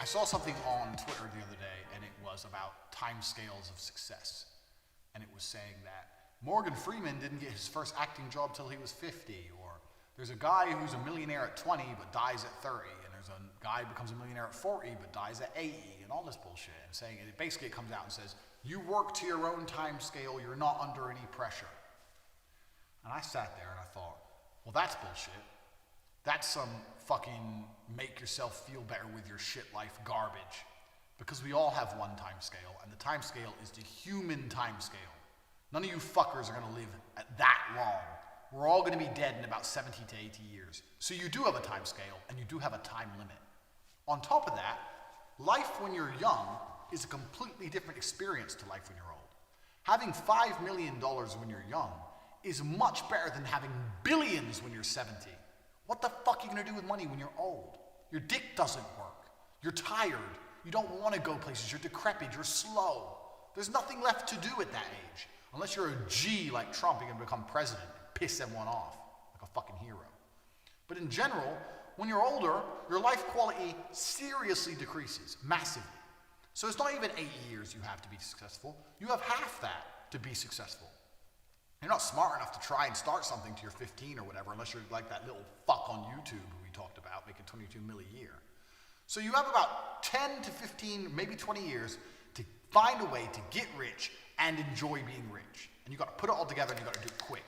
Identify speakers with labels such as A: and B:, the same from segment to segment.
A: saw something on Twitter the other day, and it was about timescales of success. And it was saying that Morgan Freeman didn't get his first acting job till he was 50, or there's a guy who's a millionaire at 20 but dies at 30, and there's a guy who becomes a millionaire at 40 but dies at 80, and all this bullshit. And saying it basically it comes out and says, you work to your own time scale, you're not under any pressure. And I sat there and I thought, well, that's bullshit. That's some fucking make yourself feel better with your shit life garbage. Because we all have one time scale, and the time scale is the human time scale. None of you fuckers are gonna live at that long. We're all gonna be dead in about 70 to 80 years. So you do have a time scale, and you do have a time limit. On top of that, life when you're young is a completely different experience to life when you're old. Having $5 million when you're young is much better than having billions when you're 70. What the fuck are you gonna do with money when you're old? Your dick doesn't work. You're tired. You don't wanna go places. You're decrepit. You're slow. There's nothing left to do at that age. Unless you're a G like Trump, you're gonna become president and piss everyone off like a fucking hero. But in general, when you're older, your life quality seriously decreases, massively. So it's not even 8 years you have to be successful. You have half that to be successful. You're not smart enough to try and start something till you're 15 or whatever, unless you're like that little fuck on YouTube who we talked about, making 22 mil a year. So you have about 10 to 15, maybe 20 years to find a way to get rich and enjoy being rich. And you gotta put it all together and you gotta do it quick.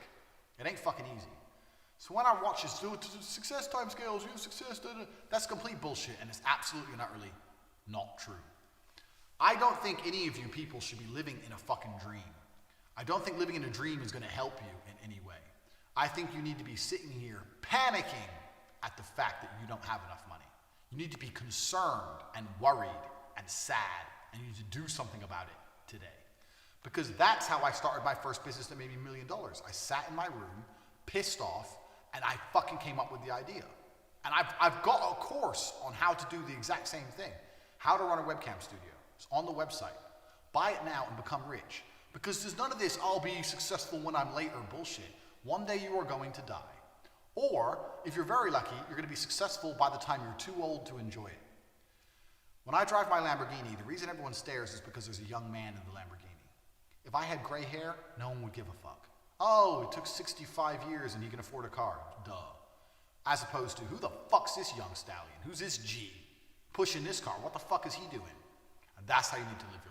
A: It ain't fucking easy. So when I watch this, success timescales, you have success, that's complete bullshit, and it's absolutely and utterly not true. I don't think any of you people should be living in a fucking dream. I don't think living in a dream is gonna help you in any way. I think you need to be sitting here panicking at the fact that you don't have enough money. You need to be concerned and worried and sad, and you need to do something about it today. Because that's how I started my first business that made me $1 million. I sat in my room, pissed off, and I fucking came up with the idea. And I've got a course on how to do the exact same thing. How to run a webcam studio. It's on the website. Buy it now and become rich. Because there's none of this, I'll be successful when I'm later bullshit. One day you are going to die. Or, if you're very lucky, you're gonna be successful by the time you're too old to enjoy it. When I drive my Lamborghini, the reason everyone stares is because there's a young man in the Lamborghini. If I had gray hair, no one would give a fuck. Oh, it took 65 years and he can afford a car. Duh. As opposed to, who the fuck's this young stallion? Who's this G? Pushing this car, what the fuck is he doing? And that's how you need to live your life.